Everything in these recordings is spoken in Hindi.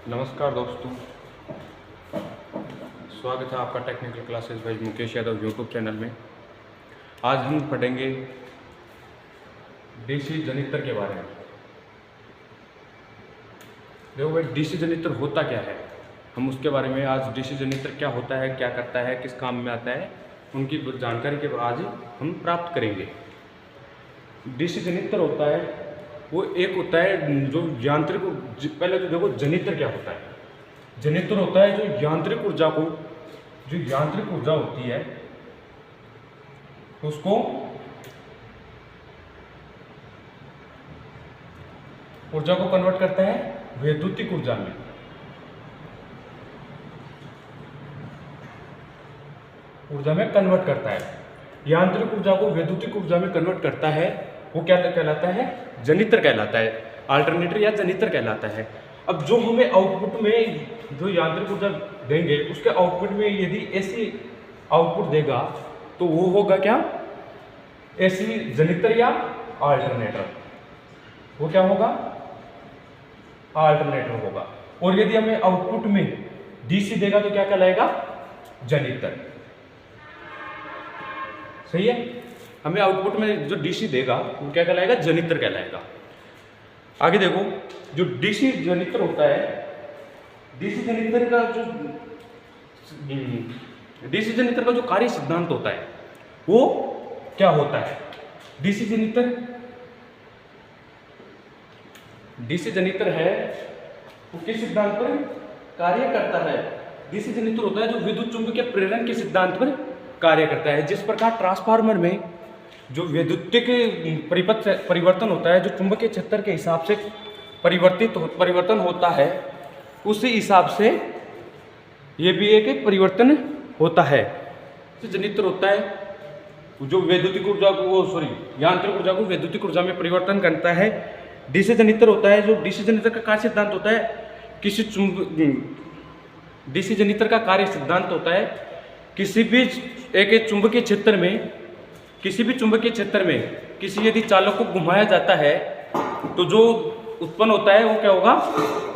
नमस्कार दोस्तों, स्वागत है आपका technical classes bye Mukesh Yadav YouTube channel में। आज हम पढ़ेंगे डीसी जनित्र के बारे में। देखो भाई, डीसी जनित्र होता क्या है, हम उसके बारे में आज डीसी जनित्र क्या होता है, क्या करता है, किस काम में आता है, उनकी जानकारी के आज हम प्राप्त करेंगे। डीसी जनित्र होता है वो एक होता है जो यांत्रिक, पहले तो देखो जनित्र क्या होता है। जनित्र होता है जो यांत्रिक ऊर्जा को, जो यांत्रिक ऊर्जा होती है उसको ऊर्जा को कन्वर्ट करता है वैद्युतिक ऊर्जा में। ऊर्जा में कन्वर्ट करता है, यांत्रिक ऊर्जा को वैद्युतिक ऊर्जा में कन्वर्ट करता है, वो क्या कहलाता है? जनित्र कहलाता है, अल्टरनेटर या जनित्र कहलाता है। अब जो हमें आउटपुट में जो यांत्रिक ऊर्जा देंगे उसके आउटपुट में यदि एसी आउटपुट देगा तो वो होगा क्या? एसी जनित्र या अल्टरनेटर। वो क्या होगा? अल्टरनेटर होगा। और यदि हमें आउटपुट में डीसी देगा तो क्या कहलाएगा? जनित्र। सही है? हमें आउटपुट में जो डीसी देगा वो क्या कहलाएगा? जनित्र कहलाएगा। आगे देखो, जो डीसी जनित्र होता है, डीसी जनित्र का जो कार्य सिद्धांत होता है वो क्या होता है? डीसी जनित्र है वो किस सिद्धांत पर कार्य करता है? डीसी जनित्र होता है जो विद्युत चुंबकीय प्रेरण के सिद्धांत पर कार्य करता है। जिस प्रकार ट्रांसफार्मर में जो वैद्युतिक परिवर्तन होता है, जो चुंबकीय क्षेत्र के हिसाब से परिवर्तन होता है, उसी हिसाब से ये भी एक परिवर्तन होता है। जनित्र होता है जो वैद्युतिक ऊर्जा को यांत्रिक ऊर्जा को वैद्युतिक ऊर्जा में परिवर्तन करता है। डीसी जनित्र होता है जो डीसी जनित्र का कार्य सिद्धांत होता है, डीसी जनित्र का कार्य सिद्धांत होता है किसी भी एक चुंबकीय क्षेत्र में, किसी यदि चालक को घुमाया जाता है तो जो उत्पन्न होता है वो क्या होगा?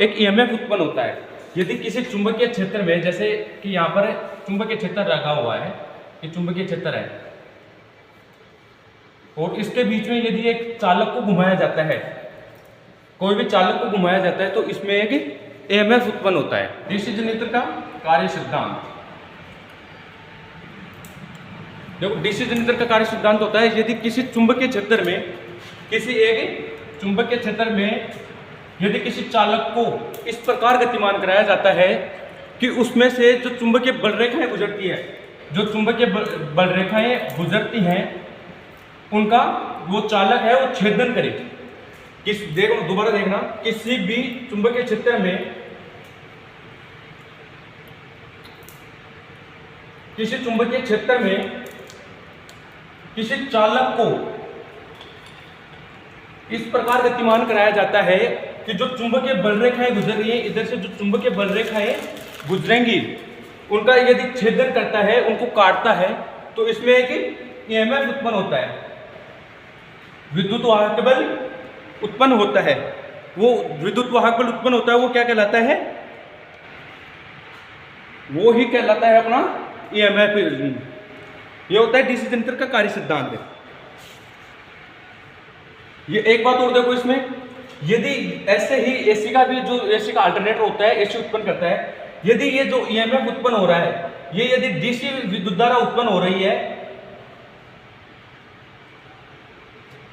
एक ईएमएफ उत्पन्न होता है। यदि किसी चुंबकीय क्षेत्र में, जैसे कि यहाँ पर चुंबकीय क्षेत्र रखा हुआ है, ये चुंबकीय क्षेत्र है, और इसके बीच में यदि एक चालक को घुमाया जाता है, कोई भी चालक को घुमाया जाता है तो इसमें एक ईएमएफ उत्पन्न होता है। डीसी जनित्र का कार्य सिद्धांत देखो, डीसी जनित्र का कार्य सिद्धांत होता है यदि किसी चुंबकीय क्षेत्र में यदि किसी चालक को इस प्रकार गतिमान कराया जाता है कि उसमें से जो चुंबकीय बल रेखाएं गुजरती हैं उनका वो चालक है वो छेदन करे। दोबारा देखना, किसी भी चुंबकीय क्षेत्र में किसी चालक को इस प्रकार गतिमान कराया जाता है कि जो चुंबकीय बल रेखाएं गुजर रही हैं, इधर से जो चुंबकीय बल रेखाएं गुजरेंगी उनका यदि छेदन करता है, उनको काटता है, तो इसमें एक ईएमएफ उत्पन्न होता है, विद्युत वाहक बल उत्पन्न होता है। वो विद्युत वाहक बल उत्पन्न होता है, वो क्या कहलाता है? वो ही कहलाता है अपना ईएमएफ। ये होता है डीसी जनित्र का कार्य सिद्धांत। ये एक बात और देखो, इसमें यदि ऐसे ही एसी का भी, जो एसी का अल्टरनेटर होता है, एसी उत्पन्न करता है, यदि ये जो ईएमएफ उत्पन्न हो रहा है, ये यदि डीसी विद्युत धारा उत्पन्न हो रही है,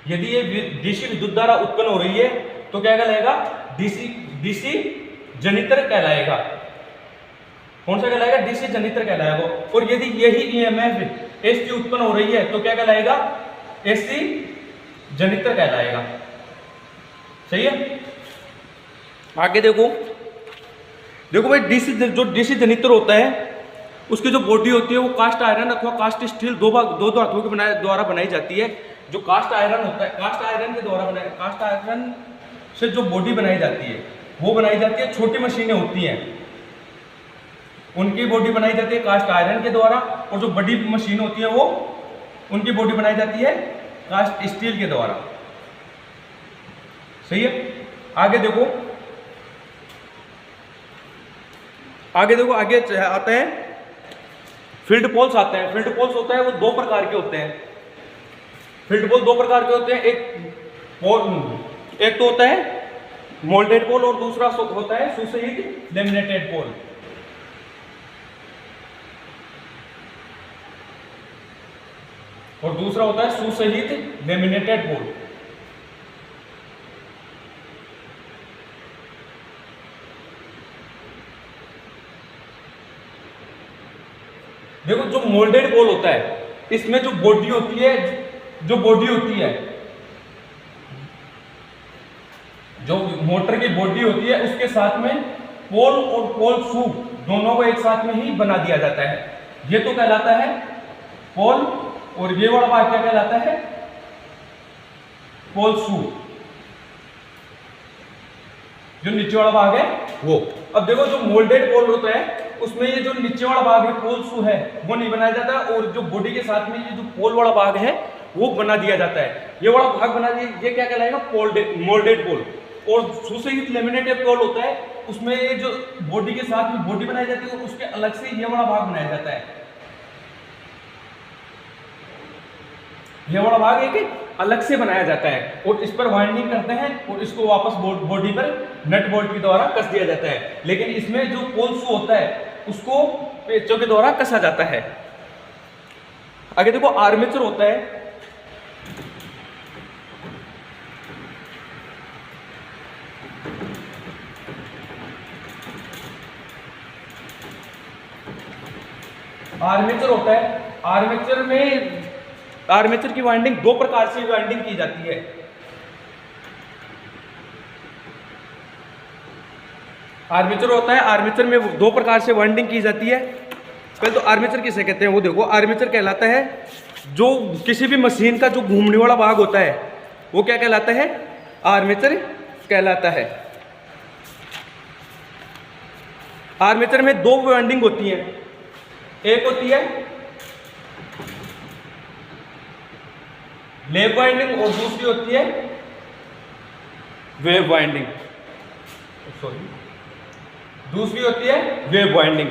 यदि ये डीसी विद्युत धारा उत्पन्न हो रही है तो क्या कहलाएगा? डीसी जनित्र कहलाएगा। कौन सा कहलाएगा? डीसी जनित्र कहलाएगा। और यदि यही ईएमएफ एसी उत्पन्न हो रही है तो क्या कहलाएगा? एसी जनित्र कहलाएगा। सही है? आगे देखो भाई, डीसी जनित्र होता है उसकी जो बॉडी होती है वो कास्ट आयरन अथवा कास्ट स्टील दो धातुओं के द्वारा बनाई जाती है। जो कास्ट आयरन होता है, कास्ट आयरन से जो बॉडी बनाई जाती है वो बनाई जाती है, छोटी मशीनें होती हैं उनकी बॉडी बनाई जाती है कास्ट आयरन के द्वारा, और जो बड़ी मशीन होती है वो उनकी बॉडी बनाई जाती है कास्ट स्टील के द्वारा। सही है। आगे देखो, आगे देखो, आगे आते हैं फील्ड पोल्स आते हैं। फील्ड पोल्स होता है वो दो प्रकार के होते हैं। फील्ड पोल दो प्रकार के होते हैं, एक तो होता है मोल्डेड पोल और दूसरा होता है सुसहित लेमिनेटेड पोल। और दूसरा होता है सुसहित लेमिनेटेड पोल। देखो जो मोल्डेड पोल होता है इसमें जो बॉडी होती है, जो मोटर की बॉडी होती है उसके साथ में पोल और पोल शू दोनों को एक साथ में ही बना दिया जाता है। ये तो कहलाता है पोल, और ये वाला भाग क्या कहलाता है? पोल शू। जो नीचे वाला भाग है वो। अब देखो जो मोल्डेड पोल होता है उसमें ये जो नीचे वाला भाग है पोल शू है वो नहीं बनाया जाता, और जो बॉडी के साथ में ये जो पोल वाला भाग है वो बना दिया जाता है। ये वाला भाग बना दिया, ये क्या कहलाएगा? मोल्डेड पोल। और सुसहित लेमिनेटेड पोल होता है उसमें ये जो बॉडी के साथ में बॉडी बनाई जाती है उसके अलग से ये वाला भाग बनाया जाता है। ये वाला भाग एक अलग से बनाया जाता है और इस पर वाइंडिंग करते हैं और इसको वापस बॉडी पर नट बोल्ट के द्वारा कस दिया जाता है। लेकिन इसमें जो पोल शू होता है उसको पेचों के द्वारा कसा जाता है। आगे देखो आर्मेचर होता है। आर्मेचर होता है। आर्मेचर की वाइंडिंग दो प्रकार से वाइंडिंग की जाती है। आर्मेचर होता है, आर्मेचर में दो प्रकार से वाइंडिंग की जाती है। पहले तो आर्मेचर किसे कहते हैं वो देखो। आर्मेचर कहलाता है जो किसी भी मशीन का जो घूमने वाला भाग होता है वो क्या कहलाता है? आर्मेचर कहलाता है। आर्मेचर में दो वाइंडिंग होती है, एक होती है लैप वाइंडिंग और दूसरी होती है वेव वाइंडिंग। दूसरी होती है वेव वाइंडिंग।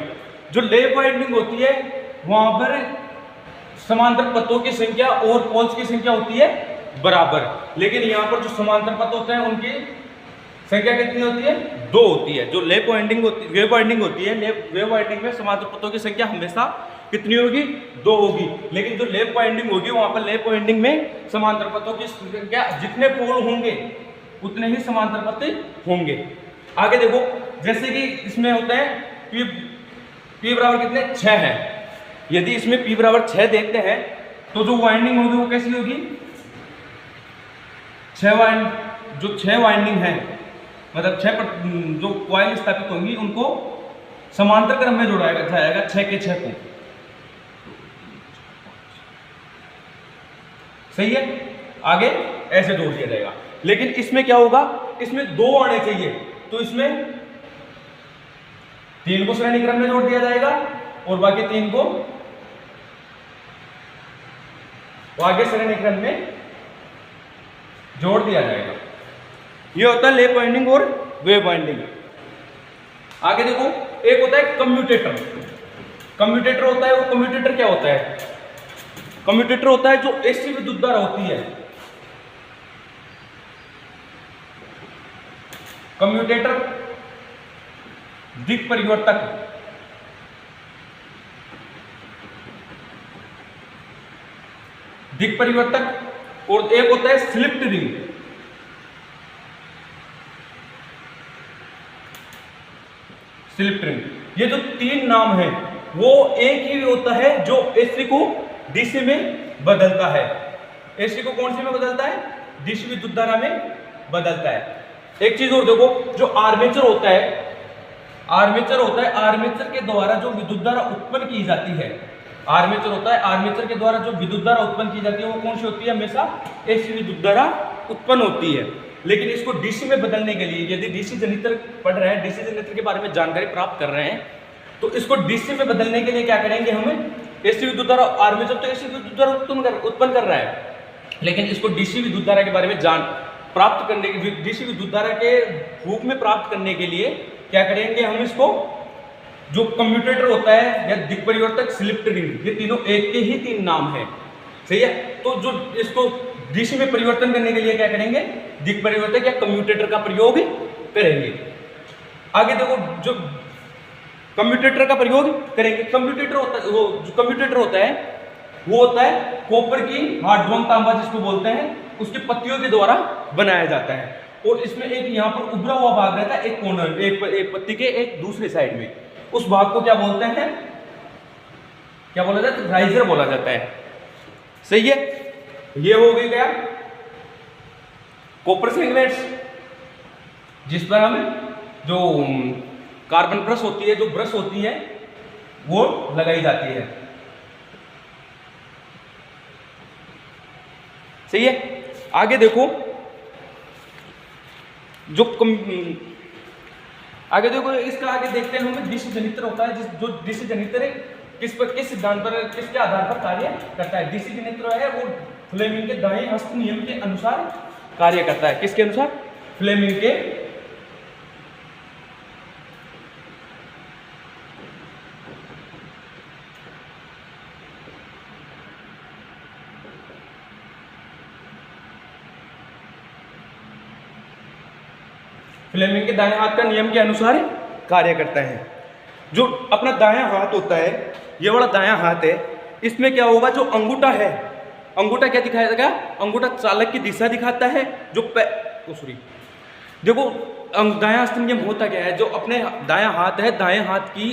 जो लैप वाइंडिंग होती है वहां पर समांतर पथों की संख्या और पोल्स की संख्या होती है बराबर, लेकिन यहां पर जो समांतर पथ होते हैं उनकी संख्या कितनी होती है? दो होती है। जो लैप वाइंडिंग होती, वेव वाइंडिंग होती है, वेव वाइंडिंग में समांतर पथों की संख्या हमेशा कितनी होगी? दो होगी। लेकिन जो लैप वाइंडिंग होगी वहां पर लैप वाइंडिंग में समांतर पथों की संख्या, जितने पोल होंगे उतने ही समांतर पथ होंगे। आगे देखो, जैसे कि इसमें होता है P बराबर कितने? 6 है। यदि इसमें P बराबर 6 देखते हैं तो जो वाइंडिंग होगी वो कैसी होगी? 6 वाइंडिंग है, मतलब 6 जो कॉइल स्थापित होंगी उनको समांतर क्रम में जोड़ा जाएगा 6 के 6 को। सही है? आगे ऐसे जोड़ दिया जाएगा। लेकिन इसमें क्या होगा? इसमें 2 आने चाहिए, तो इसमें 3 को श्रेणी क्रम में जोड़ दिया जाएगा और बाकी 3 को आगे श्रेणी क्रम में जोड़ दिया जाएगा। ये होता है लैप वाइंडिंग और वेव वाइंडिंग। आगे देखो, एक होता है कम्यूटेटर। कम्यूटेटर होता है, वो कम्यूटेटर क्या होता है? कम्यूटेटर होता है जो एसी विद्युत धारा होती है। कम्यूटेटर दिक् परिवर्तक, दिक् परिवर्तक, और एक होता है स्लिप्ड रिंग। स्लिप्ड रिंग, ये जो 3 नाम है वो एक ही होता है जो एसी को डीसी में बदलता है। एसी को कौन सी में बदलता है? डीसी विद्युत धारा में बदलता है। एक चीज और देखो, जो आर्मेचर होता है, आर्मेचर के द्वारा जो विद्युत धारा उत्पन्न की जाती है, आर्मेचर होता है, आर्मेचर के द्वारा जो विद्युत धारा उत्पन्न की जाती है वो कौन सी होती है? हमेशा एसी विद्युत धारा उत्पन्न होती है। लेकिन इसको डीसी में बदलने के लिए, यदि डीसी जनरेटर पढ़ रहे हैं, डीसी जनरेटर के बारे में जानकारी प्राप्त कर रहे हैं, तो इसको डीसी में बदलने के लिए क्या करेंगे? हमें एसी विद्युत धारा, आर्मेचर तो एसी विद्युत धारा उत्पन्न कर रहा है, लेकिन इसको डीसी विद्युत धारा के बारे में प्राप्त करने के, डीसी विद्युत धारा के रूप में प्राप्त करने के लिए क्या करेंगे? हम इसको जो कम्यूटेटर होता है या दिक् परिवर्तक, स्लिप रिंग, ये तीनों एक के ही 3 नाम है। सही है। तो जो इसको डीसी में परिवर्तन करने के लिए क्या करेंगे, दिक् परिवर्तक या कम्यूटेटर का प्रयोग करेंगे। आगे देखो, जो कम्यूटेटर का प्रयोग करेंगे, कम्यूटेटर होता है, वो जो कम्यूटेटर होता है वो होता है कॉपर की हार्डवॉन तांबा जिसको बोलते हैं, उसकी पत्तियों के द्वारा बनाया जाता है। और इसमें एक यहाँ पर उभरा हुआ भाग रहता है, एक कॉर्नर, एक पत्ती के एक दूसरे साइड में, उस भाग को क्या बोलते हैं, क्या बोला जाता है, राइजर बोला जाता है। सही है। ये हो गई क्या, कॉपर सेगमेंट्स, जिस पर हम जो कार्बन ब्रश होती है, जो ब्रश होती है वो लगाई जाती है। सही है। आगे देखो, आगे देखो, इसका आगे देखते हैं हम, डिश जनित्र होता है, जो डिश जनित्र किस सिद्धांत पर, किसके आधार पर कार्य करता है। डिश जनित्र है वो फ्लेमिंग के दाएं हस्त नियम के अनुसार कार्य करता है। किसके अनुसार, फ्लेमिंग के फ्लेमिंग के दाएं हाथ का नियम के अनुसार कार्य करता है। जो अपना दायां हाथ होता है, ये वाला दायां हाथ है, इसमें क्या होगा, जो अंगूठा है, अंगूठा क्या दिखाएगा, अंगूठा चालक की दिशा दिखाता है। जो देखो दायां हस्त नियम होता क्या है, जो अपने दायां हाथ है, दाएं हाथ की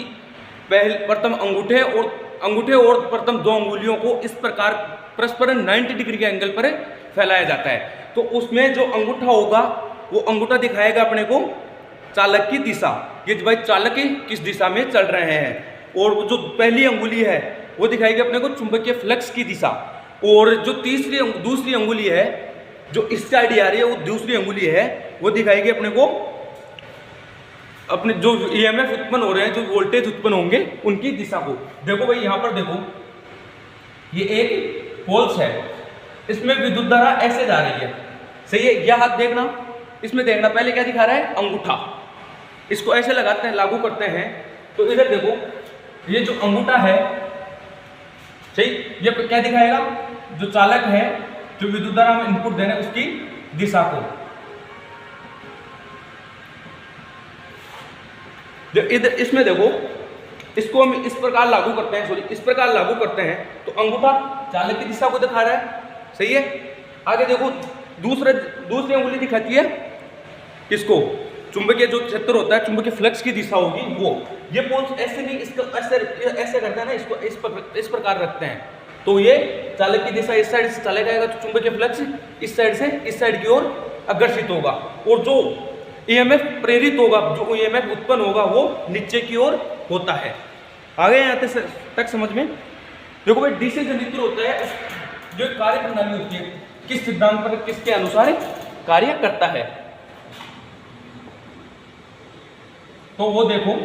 प्रथम अंगूठे और प्रथम 2 अंगुलियों को इस प्रकार परस्पर 90 डिग्री के एंगल पर फैलाया जाता है। तो उसमें जो अंगूठा होगा, वो अंगूठा दिखाएगा अपने को चालक की दिशा, ये भाई चालक किस दिशा में चल रहे हैं। और जो पहली अंगुली है वो दिखाएगी अपने को चुंबकीय फ्लक्स की दिशा। और जो दूसरी अंगुली है, जो इस साइड आ रही है, वो दूसरी अंगुली है, वो दिखाएगी अपने को अपने जो ईएमएफ उत्पन्न हो रहे हैं, जो वोल्टेज उत्पन्न होंगे, उनकी दिशा को। देखो भाई, यहाँ पर देखो, ये एक पोल्स है, इसमें विद्युत धारा ऐसे जा रही है। सही है। यह हाथ देखना, इसमें देखना, पहले क्या दिखा रहा है, अंगूठा, इसको ऐसे लगाते हैं, लागू करते हैं, तो इधर देखो, ये जो अंगूठा है, सही, ये क्या दिखाएगा, जो चालक है, जो विद्युत धारा हम इनपुट दे रहे हैं, उसकी दिशा को। जो इधर इसमें देखो, इसको हम इस प्रकार लागू करते हैं, इस प्रकार लागू करते हैं, तो अंगूठा चालक की दिशा को दिखा रहा है। सही है। आगे देखो, दूसरी अंगुली दिखाती है किसको, चुंबकीय जो क्षेत्र होता है, चुंबकीय फ्लक्स की दिशा होगी वो। ये पोल्स ऐसे नहीं, इसको ऐसे करते हैं ना, इसको इस प्रकार रखते हैं, तो ये चालक की दिशा इस साइड से चले जाएगा, तो चुंबकीय फ्लक्स इस साइड से इस साइड की ओर आकर्षित होगा, और जो ईएमएफ प्रेरित होगा, जो ईएमएफ उत्पन्न होगा, वो नीचे की ओर होता है। आगे यहाँ तक समझ में। देखो भाई, डीसी जनित्र होता है, जो कार्य प्रणाली होती है, किस सिद्धांत पर, किसके अनुसार कार्य करता है, तो वो देखो,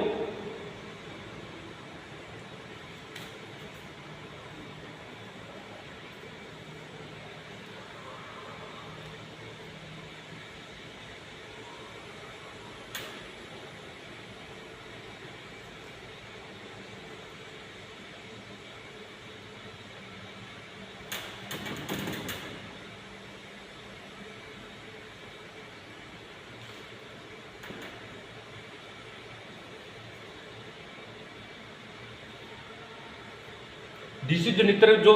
डीसी जनित्र, जो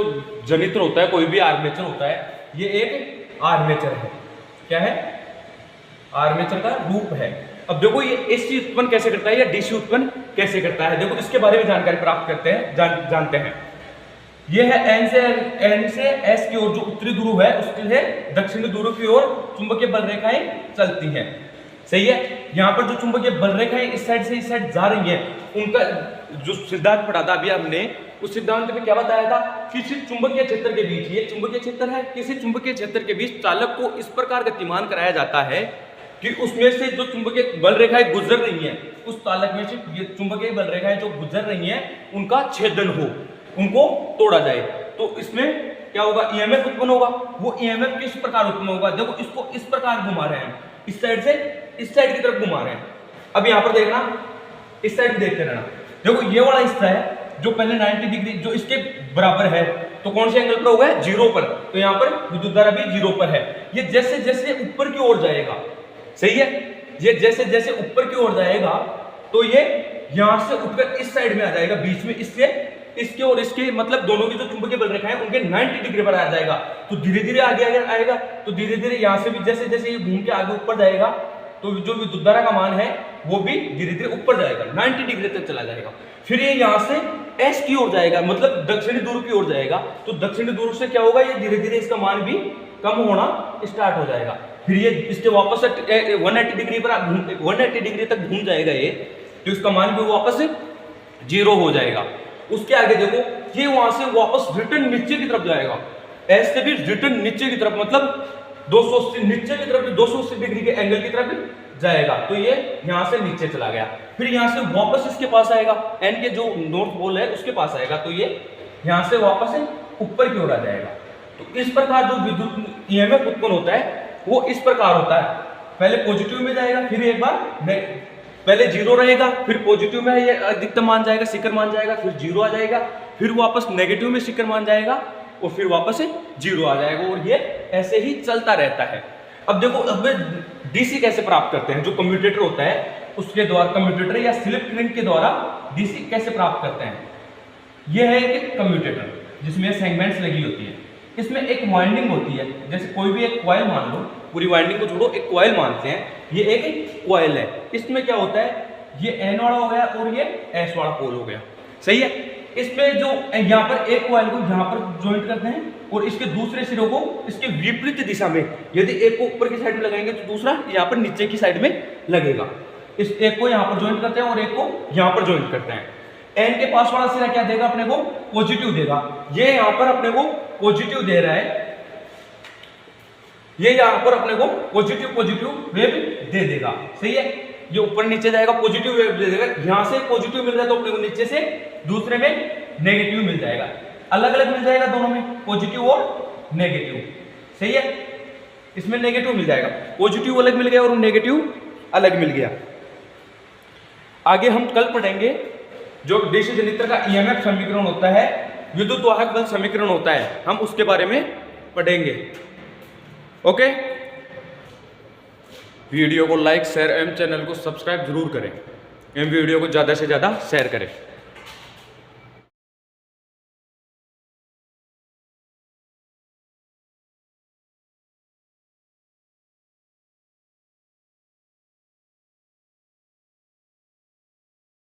जनित्र होता है, कोई भी आर्मेचर होता है, ये एक आर्मेचर है। क्या है, आर्मेचर का रूप है। अब देखो, ये एसी उत्पन्न कैसे करता है या डीसी उत्पन्न कैसे करता है, देखो इसके बारे में जानकारी प्राप्त करते हैं, जानते हैं। ये है एन से एस की ओर, जो उत्तरी ध्रुव है, उसके से दक्षिणी ध्रुव की ओर चुंबकीय बल रेखाएं चलती हैं। सही है। यहाँ पर जो चुंबकीय बल रेखाएं इस साइड से इस साइड जा रही हैं, उनका जो सिद्धांत पढ़ा था अभी हमने, उस सिद्धांत में क्या बताया था, किसी चुंबकीय क्षेत्र के बीच, ये चुंबकीय क्षेत्र है, किसी चुंबकीय क्षेत्र के बीच चालक को इस प्रकार गतिमान कराया जाता है कि उसमें से जो चुंबकीय बल रेखाएं गुजर रही हैं, उस चालक में से ये चुंबकीय बल रेखाएं जो गुजर रही हैं, उनका छेदन हो, उनको तोड़ा जाए। तो इसमें क्या होगा, ईएमएफ उत्पन्न होगा। वो ईएमएफ किस प्रकार उत्पन्न होगा, देखो इसको इस प्रकार घुमा रहे हैं, इस साइड से इस साइड की तरफ घुमा रहे हैं। अब यहाँ पर देखना, इस साइड देखते रहना, देखो ये वाला हिस्सा है जो पहले 90 डिग्री जो इसके बराबर है, तो कौन से एंगल पर होगा? 0 पर। तो यहाँ पर विद्युत धारा भी 0 पर है। ये जैसे जैसे ऊपर की ओर जाएगा, सही है, ये जैसे जैसे ऊपर की ओर जाएगा तो ये यहां से उठकर इस साइड में आ जाएगा, बीच में इससे इसके और इसके मतलब दोनों की जो चुंबकीय बल रेखा है उनके 90 डिग्री पर आ जाएगा। तो धीरे धीरे आगे आगे आएगा, तो धीरे धीरे यहां से भी जैसे जैसे ये घूम के आगे ऊपर जाएगा तो जो विद्युत धारा का मान है वो भी धीरे धीरे ऊपर जाएगा, 90 डिग्री तक चला जाएगा। फिर ये यहां से एस की ओर जाएगा, मतलब दक्षिणी ध्रुव की ओर जाएगा। तो दक्षिणी ध्रुव से क्या होगा? ये धीरे धीरे इसका मान भी कम होना स्टार्ट हो जाएगा। फिर ये इसके वापस 180 डिग्री पर 180 डिग्री तक घूम जाएगा ये, तो इसका मान भी वापस 0 हो जाएगा। उसके आगे देखो ये वहां से वापस रिटर्न नीचे की तरफ जाएगा, एस से भी रिटर्न नीचे की तरफ, मतलब 280 नीचे की तरफ 280 डिग्री के एंगल की तरफ जाएगा। तो ये यहां से नीचे चला गया। फिर यहां से वापस इसके पास आएगा, एन के जो नॉर्थ पोल है उसके पास आएगा, तो ये यहां से वापस ऊपर की ओर आ जाएगा। तो इस प्रकार जो विद्युत ईएमएफ उत्पन्न होता है वो इस प्रकार होता है, पहले पॉजिटिव में जाएगा, फिर एक बार पहले 0 रहेगा, फिर पॉजिटिव में ये अधिकतम मान जाएगा, शिखर मान जाएगा, फिर 0 आ जाएगा, फिर वापस नेगेटिव में शिखर मान जाएगा और फिर वापस 0 आ जाएगा, और ये ऐसे ही चलता रहता है। अब देखो अब डीसी कैसे प्राप्त करते हैं? जो कम्यूटेटर होता है उसके द्वारा, कम्यूटेटर या स्लिप रिंग के द्वारा डीसी कैसे प्राप्त करते हैं? यह है एक कम्यूटेटर जिसमें सेगमेंट्स लगी होती है, इसमें एक वाइंडिंग होती है, जैसे कोई भी एक कॉइल मान लो, पूरी वाइंडिंग को छोड़ो, एक कॉइल मानते हैं, ये एक कॉइल है। इसमें क्या होता है? ये एन वाला हो गया और ये एस वाला पोल हो गया, सही है। इसमें जो यहाँ पर एक कॉइल को यहाँ पर ज्वाइंट करते हैं और इसके दूसरे सिरों को इसके विपरीत दिशा में, यदि एक को ऊपर की साइड में लगाएंगे तो दूसरा यहाँ पर नीचे की साइड में लगेगा। इस एक को यहाँ पर ज्वाइंट करते हैं और एक को यहाँ पर ज्वाइंट करते हैं। एन के पास वाला सिरा क्या देगा? अपने को पॉजिटिव देगा। ये यहाँ पर अपने को पॉजिटिव दे रहा है, ये यहाँ पर अपने को पॉजिटिव वेव दे देगा, सही है। ये ऊपर नीचे जाएगा, पॉजिटिव वेव दे देगा। यहां से पॉजिटिव मिल रहा है तो अपने को नीचे से दूसरे में नेगेटिव मिल जाएगा, अलग अलग मिल जाएगा दोनों में, पॉजिटिव और नेगेटिव, सही है। इसमें नेगेटिव मिल जाएगा, पॉजिटिव अलग मिल गया और नेगेटिव अलग मिल गया। आगे हम कल पढ़ेंगे जो डीसी जनरेटर का ईएमएफ समीकरण होता है, विद्युत वाहक बल समीकरण होता है, हम उसके बारे में पढ़ेंगे। ओके, वीडियो को लाइक शेयर एवं चैनल को सब्सक्राइब जरूर करें एवं वीडियो को ज़्यादा से ज़्यादा शेयर करें।